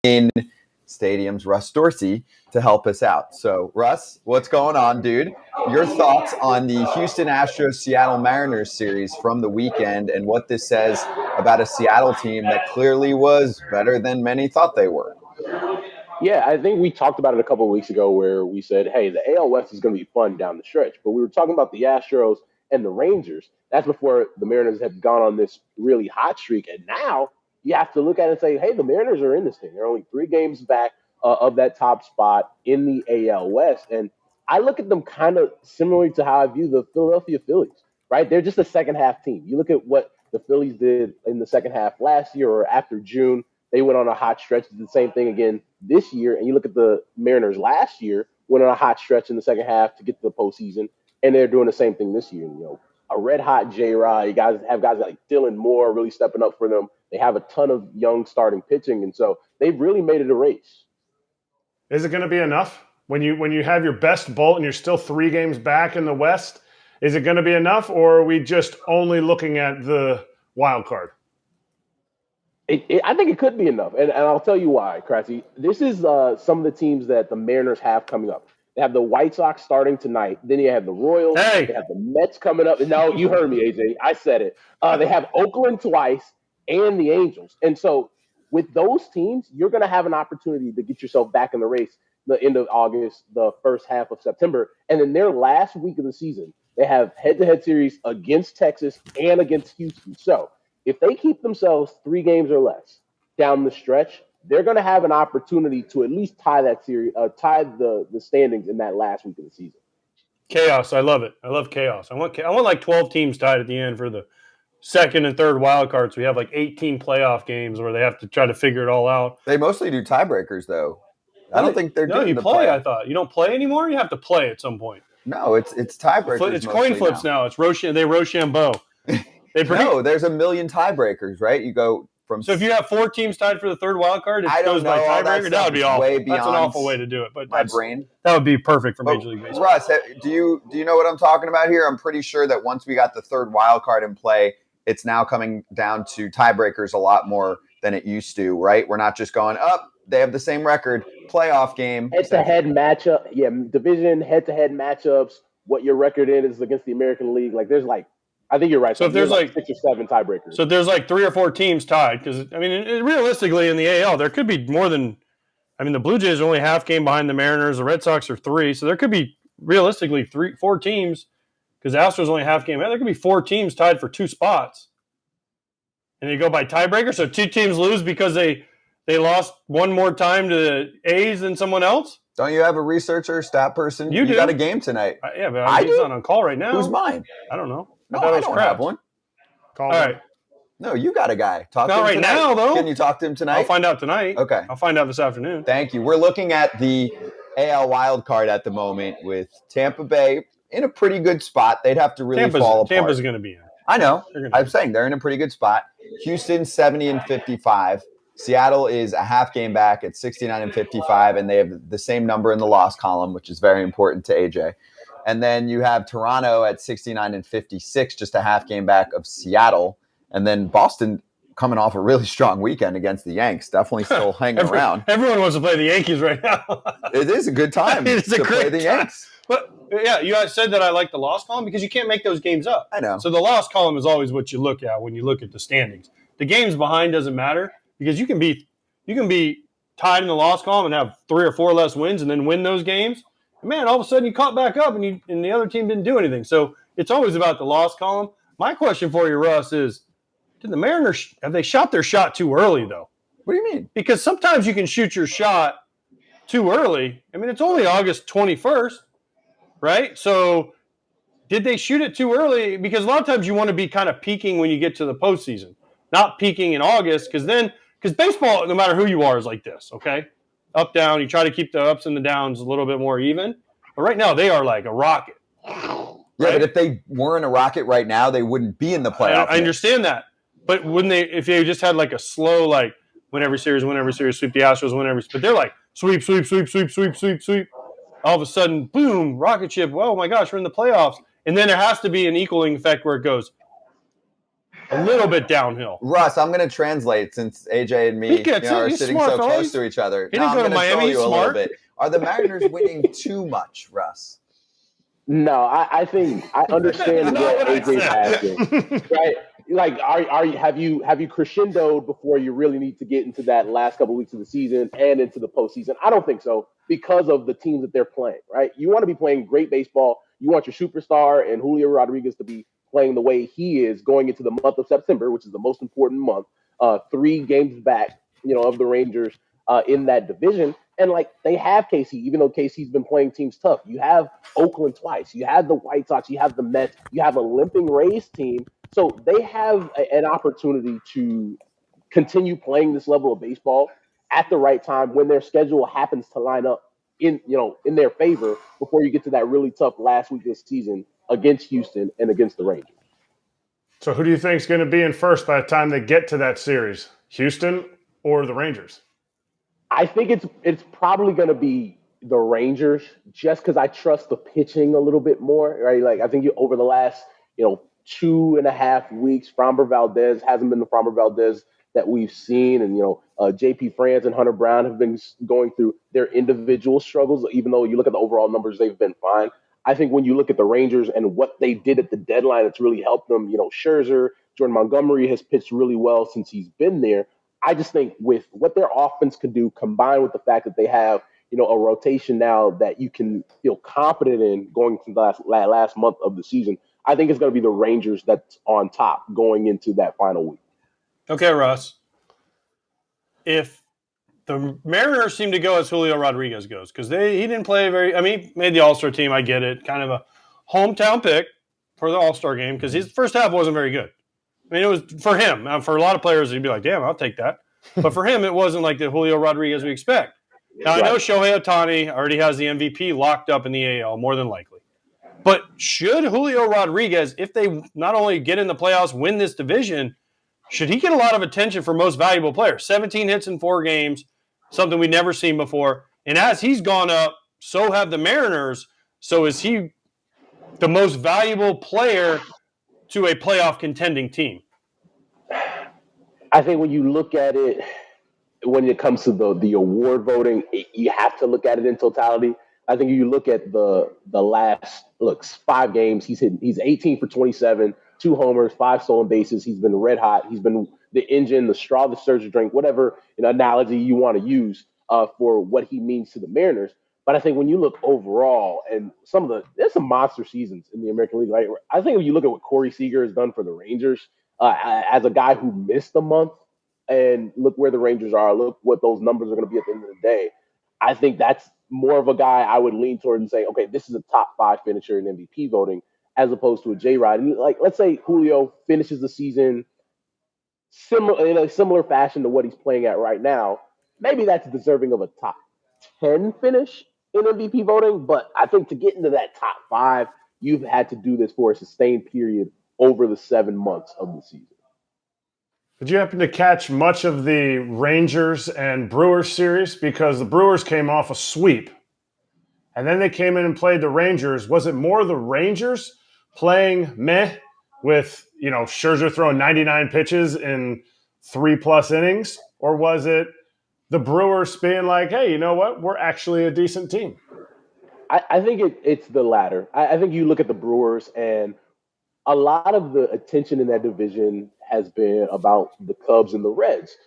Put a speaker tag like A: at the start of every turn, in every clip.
A: in Stadium's Russ Dorsey to help us out. So, Russ, what's going on, dude? Your thoughts on the Houston Astros Seattle Mariners series from the weekend and what this says about a Seattle team that clearly was better than many thought they were.
B: Yeah, I think we talked about it a couple of weeks ago where we said, hey, the AL West is going to be fun down the stretch. But we were talking about the Astros and the Rangers. That's before the Mariners had gone on this really hot streak. And now you have to look at it and say, hey, the Mariners are in this thing. They're only 3 games back of that top spot in the AL West. And I look at them kind of similarly to how I view the Philadelphia Phillies, right? They're just a second half team. You look at what the Phillies did in the second half last year or after June. They went on a hot stretch, did the same thing again this year. And you look at the Mariners last year, went on a hot stretch in the second half to get to the postseason, and they're doing the same thing this year. You know, a red-hot J-Rod. You guys have guys like Dylan Moore really stepping up for them. They have a ton of young starting pitching, and so they've really made it a race.
C: Is it going to be enough? When you have your best bolt and you're still 3 games back in the West, is it going to be enough, or are we just only looking at the wild card?
B: I think it could be enough, and I'll tell you why, Krasy. This is some of the teams that the Mariners have coming up. They have the White Sox starting tonight. Then you have the Royals.
C: Hey.
B: They have the Mets coming up. No, you heard me, AJ. I said it. They have Oakland twice and the Angels. And so with those teams, you're going to have an opportunity to get yourself back in the race the end of August, the first half of September. And then their last week of the season, they have head-to-head series against Texas and against Houston. So if they keep themselves 3 games or less down the stretch, they're going to have an opportunity to at least tie that series, tie the standings in that last week of the season.
C: Chaos, I love it. I love chaos. I want like 12 teams tied at the end for the second and third wild cards. We have like 18 playoff games where they have to try to figure it all out.
A: They mostly do tiebreakers, though. I don't think they're doing
C: you
A: the
C: play. I thought you don't play anymore. You have to play at some point.
A: No, it's tiebreakers.
C: It's coin flips now. It's Rochambeau.
A: No, there's a million tiebreakers, right? You go from.
C: So if you have 4 teams tied for the third wild card, it goes by tiebreaker. That would be awful. That's an awful way to do it. But
A: my brain.
C: That would be perfect for Major League Baseball.
A: Russ, do you know what I'm talking about here? I'm pretty sure that once we got the third wild card in play, it's now coming down to tiebreakers a lot more than it used to, right? We're not just going up. They have the same record, playoff game.
B: Head-to-head matchup. Yeah, division, head-to-head matchups, what your record is against the American League. Like, there's like, I think you're right.
C: So if there's like
B: 6 or 7 tiebreakers.
C: So if there's like 3 or 4 teams tied, because, I mean, realistically in the AL, there could be more than, I mean, the Blue Jays are only half game behind the Mariners. The Red Sox are 3. So there could be realistically 4 teams, because the Astros only half game. There could be 4 teams tied for 2 spots. And they go by tiebreaker. So 2 teams lose because they lost one more time to the A's than someone else?
A: Don't you have a researcher, stat person?
C: You do.
A: Got a game tonight.
C: Yeah, but he's not on call right now.
A: Who's mine?
C: I don't know.
A: No, I don't have one.
C: All right.
A: No, you got a guy. Talk
C: not
A: to him
C: right
A: tonight.
C: now, though.
A: Can you talk to him tonight?
C: I'll find out tonight.
A: Okay.
C: I'll find out this afternoon.
A: Thank you. We're looking at the AL wild card at the moment with Tampa Bay in a pretty good spot. They'd have to really fall apart.
C: Tampa's going to be in.
A: I know. I'm saying they're in a pretty good spot. Houston 70-55. Seattle is a half game back at 69-55, and they have the same number in the loss column, which is very important to AJ. And then you have Toronto at 69-56, just a half game back of Seattle. And then Boston coming off a really strong weekend against the Yanks, definitely still hanging around.
C: Everyone wants to play the Yankees right now.
A: It is a good time to play the Yanks.
C: But yeah, you guys said that I like the loss column because you can't make those games up.
A: I know.
C: So the loss column is always what you look at when you look at the standings. The games behind doesn't matter because you can be tied in the loss column and have 3 or 4 less wins and then win those games. And man, all of a sudden you caught back up and the other team didn't do anything. So it's always about the loss column. My question for you, Russ, is did the Mariners have they shot their shot too early though?
A: What do you mean?
C: Because sometimes you can shoot your shot too early. I mean, it's only August 21st. Right? So did they shoot it too early? Because a lot of times you want to be kind of peaking when you get to the postseason, not peaking in August, because baseball, no matter who you are, is like this, okay? Up, down, you try to keep the ups and the downs a little bit more even. But right now they are like a rocket.
A: Yeah, right? But if they weren't a rocket right now, they wouldn't be in the playoffs.
C: I understand that. But wouldn't they, if they just had like a slow, like win every series, sweep the Astros, win every, but they're like sweep, sweep, sweep, sweep, sweep, sweep, sweep. All of a sudden, boom, rocket ship. Oh, my gosh, we're in the playoffs. And then there has to be an equaling effect where it goes, a little bit downhill.
A: Russ, I'm going to translate since AJ and me are
C: He's
A: sitting
C: smart,
A: so
C: fella.
A: close to each other.
C: He didn't go to Miami.
A: Troll you
C: He's
A: a little
C: smart.
A: bit. Are the Mariners winning too much, Russ?
B: No, I think I understand what AJ's asking. Right? Like, have you crescendoed before you really need to get into that last couple of weeks of the season and into the postseason? I don't think so because of the teams that they're playing. Right? You want to be playing great baseball. You want your superstar and Julio Rodriguez to be playing the way he is going into the month of September, which is the most important month. 3 games back, of the Rangers in that division. And like they have KC, even though KC's been playing teams tough. You have Oakland twice. You have the White Sox. You have the Mets. You have a limping Rays team. So they have an opportunity to continue playing this level of baseball at the right time when their schedule happens to line up in their favor before you get to that really tough last week of the season against Houston and against the Rangers.
D: So who do you think is going to be in first by the time they get to that series? Houston or the Rangers?
B: I think it's probably going to be the Rangers just because I trust the pitching a little bit more, right? Like I think over the last 2.5 weeks, Framber Valdez hasn't been the Framber Valdez that we've seen, and JP France and Hunter Brown have been going through their individual struggles. Even though you look at the overall numbers, they've been fine. I think when you look at the Rangers and what they did at the deadline, it's really helped them. Scherzer, Jordan Montgomery has pitched really well since he's been there. I just think with what their offense can do, combined with the fact that they have, a rotation now that you can feel confident in going to the last month of the season, I think it's going to be the Rangers that's on top going into that final week.
C: Okay, Russ. If the Mariners seem to go as Julio Rodriguez goes, because he didn't play he made the All-Star team, I get it, kind of a hometown pick for the All-Star game, because his first half wasn't very good. I mean, it was for him. For a lot of players, he'd be like, damn, I'll take that. But for him, it wasn't like the Julio Rodriguez we expect. Now, I know Shohei Ohtani already has the MVP locked up in the AL, more than likely. But should Julio Rodriguez, if they not only get in the playoffs, win this division, should he get a lot of attention for most valuable player? 17 hits in 4 games, something we've never seen before. And as he's gone up, so have the Mariners. So is he the most valuable player to a playoff contending team?
B: I think when you look at it, when it comes to the award voting, you have to look at it in totality. I think if you look at the last 5 games, he's 18 for 27, 2 homers, 5 stolen bases. He's been red hot. He's been the engine, the straw that stirs the drink, whatever analogy you want to use for what he means to the Mariners. But I think when you look overall, and there's some monster seasons in the American League. Right? I think when you look at what Corey Seager has done for the Rangers, as a guy who missed a month, and look where the Rangers are, look what those numbers are going to be at the end of the day. I think that's more of a guy I would lean toward and say, okay, this is a top 5 finisher in MVP voting, as opposed to a J-Rod. And let's say Julio finishes the season in a similar fashion to what he's playing at right now. Maybe that's deserving of a top 10 finish in MVP voting. But I think to get into that top 5, you've had to do this for a sustained period over the 7 months of the season.
D: Did you happen to catch much of the Rangers and Brewers series? Because the Brewers came off a sweep, and then they came in and played the Rangers. Was it more the Rangers playing meh with, Scherzer throwing 99 pitches in 3+ innings? Or was it the Brewers being like, hey, you know what? We're actually a decent team?
B: I think it's the latter. I think you look at the Brewers, and a lot of the attention in that division has been about the Cubs and the Reds.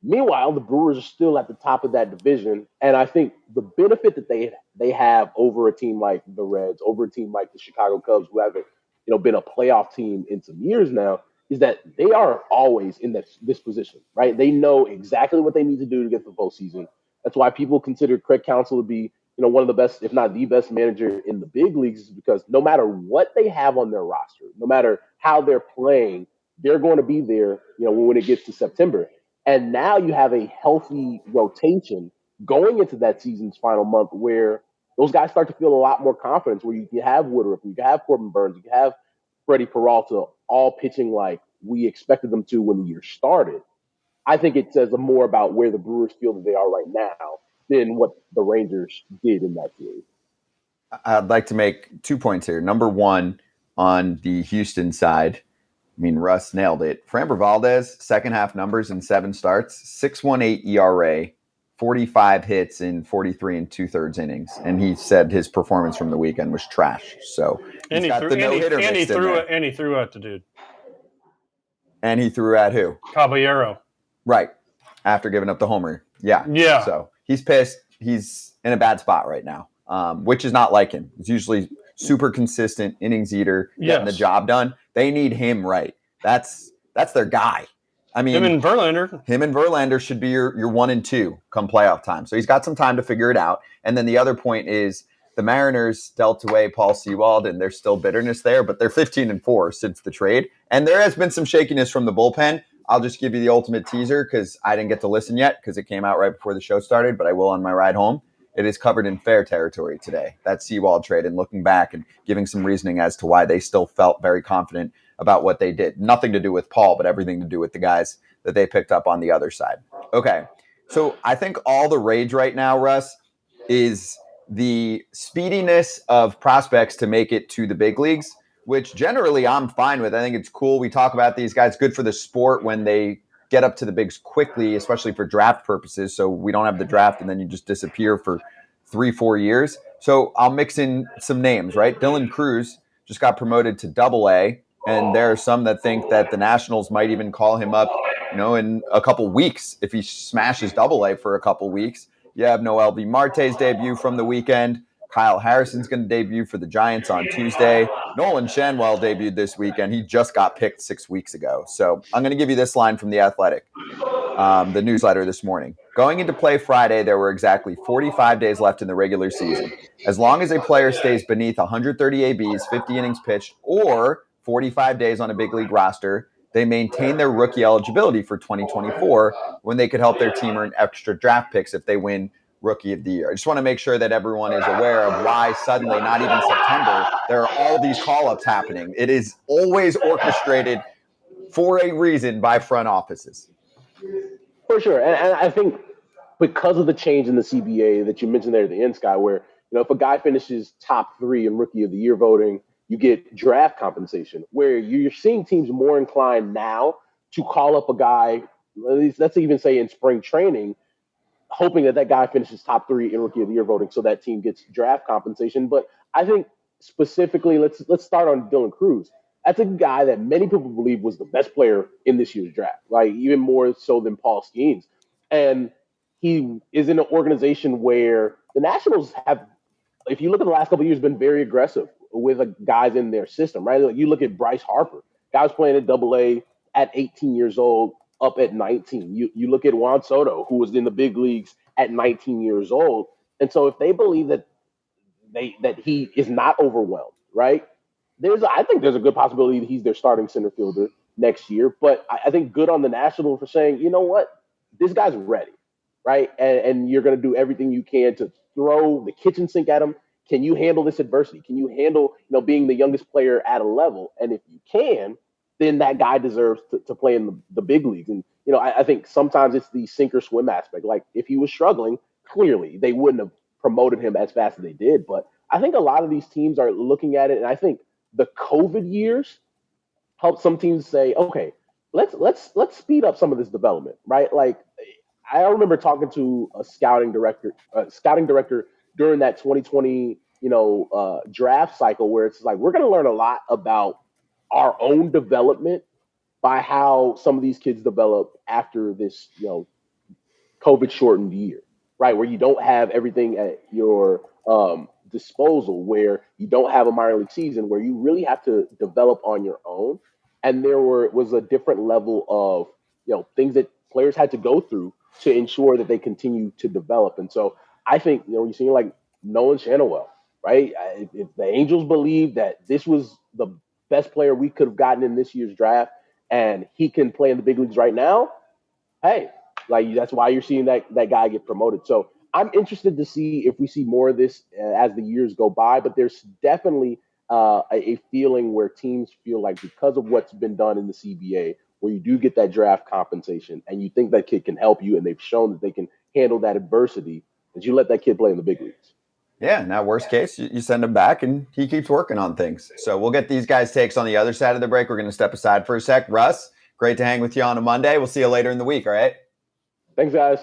B: Meanwhile, the Brewers are still at the top of that division. And I think the benefit that they have over a team like the Reds, over a team like the Chicago Cubs, who haven't been a playoff team in some years now, is that they are always in this position, right? They know exactly what they need to do to get the postseason. That's why people consider Craig Counsell to be one of the best, if not the best manager in the big leagues, is because no matter what they have on their roster, no matter how they're playing, they're going to be there, when it gets to September. And now you have a healthy rotation going into that season's final month where those guys start to feel a lot more confidence, where you can have Woodruff, you can have Corbin Burns, you can have Freddie Peralta all pitching like we expected them to when the year started. I think it says more about where the Brewers feel that they are right now than what the Rangers did in that series.
A: I'd like to make 2 points here. Number one, on the Houston side, I mean, Russ nailed it. Framber Valdez, second half numbers in 7 starts, 6.18 ERA, 45 hits in 43 and 2/3 innings. And he said his performance from the weekend was trash. So he's got the no-hitter mixed in there.
C: And he threw at the dude.
A: And he threw at who?
C: Caballero.
A: Right. After giving up the homer. Yeah.
C: Yeah.
A: So he's pissed. He's in a bad spot right now, which is not like him. He's usually super consistent, innings eater, getting the job done. They need him right. That's their guy. I mean,
C: him and Verlander
A: should be your 1 and 2 come playoff time. So he's got some time to figure it out. And then the other point is the Mariners dealt away Paul Sewald, and there's still bitterness there, but they're 15-4 since the trade. And there has been some shakiness from the bullpen. I'll just give you the ultimate teaser because I didn't get to listen yet because it came out right before the show started, but I will on my ride home. It is covered in fair territory today, that Sewald trade, and looking back and giving some reasoning as to why they still felt very confident about what they did. Nothing to do with Paul, but everything to do with the guys that they picked up on the other side. Okay, so I think all the rage right now, Russ, is the speediness of prospects to make it to the big leagues, which generally I'm fine with. I think it's cool. We talk about these guys, good for the sport when they get up to the bigs quickly, especially for draft purposes. So we don't have the draft and then you just disappear for 3-4 years. So I'll mix in some names, right? Dylan Cruz just got promoted to Double-A, and there are some that think that the Nationals might even call him up, in a couple weeks if he smashes Double-A for a couple weeks. You have Noel V. Marte's debut from the weekend. Kyle Harrison's going to debut for the Giants on Tuesday. Nolan Shanwell debuted this weekend. He just got picked 6 weeks ago. So I'm going to give you this line from The Athletic, the newsletter this morning. Going into play Friday, there were exactly 45 days left in the regular season. As long as a player stays beneath 130 ABs, 50 innings pitched, or 45 days on a big league roster, they maintain their rookie eligibility for 2024 when they could help their team earn extra draft picks if they win Rookie of the Year. I just want to make sure that everyone is aware of why suddenly, not even September, there are all these call-ups happening. It is always orchestrated for a reason by front offices.
B: For sure. And I think because of the change in the CBA that you mentioned there at the end, Sky, where if a guy finishes top 3 in Rookie of the Year voting, you get draft compensation, where you're seeing teams more inclined now to call up a guy, at least let's even say in spring training, hoping that guy finishes top 3 in Rookie of the Year voting so that team gets draft compensation. But I think specifically, let's start on Dylan Cruz. That's a guy that many people believe was the best player in this year's draft, like even more so than Paul Skeens. And he is in an organization where the Nationals have, if you look at the last couple of years, been very aggressive with guys in their system, right? Like you look at Bryce Harper, guy was playing at Double-A at 18 years old, up at 19. You look at Juan Soto, who was in the big leagues at 19 years old. And so if they believe that he is not overwhelmed, right? I think there's a good possibility that he's their starting center fielder next year. But I think good on the National for saying, you know what, this guy's ready, right? And you're going to do everything you can to throw the kitchen sink at him. Can you handle this adversity? Can you handle, being the youngest player at a level? And if you can, then that guy deserves to play in the big leagues. And, I think sometimes it's the sink or swim aspect. Like if he was struggling, clearly they wouldn't have promoted him as fast as they did. But I think a lot of these teams are looking at it. And I think the COVID years helped some teams say, okay, let's speed up some of this development, right? Like I remember talking to a scouting director during that 2020, draft cycle where it's like, we're going to learn a lot about our own development by how some of these kids develop after this, COVID shortened year, right? Where you don't have everything at your disposal, where you don't have a minor league season, where you really have to develop on your own. And there was a different level of, things that players had to go through to ensure that they continue to develop. And so I think, you're seeing like Nolan Shanwell, right? If the Angels believe that this was the best player we could have gotten in this year's draft and he can play in the big leagues right now, hey, like that's why you're seeing that guy get promoted. So I'm interested to see if we see more of this as the years go by, but there's definitely a feeling where teams feel like because of what's been done in the CBA, where you do get that draft compensation and you think that kid can help you and they've shown that they can handle that adversity, that you let that kid play in the big leagues.
A: Yeah, now worst case, you send him back and he keeps working on things. So we'll get these guys' takes on the other side of the break. We're going to step aside for a sec. Russ, great to hang with you on a Monday. We'll see you later in the week, all right?
B: Thanks, guys.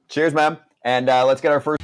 A: Cheers, man. And let's get our first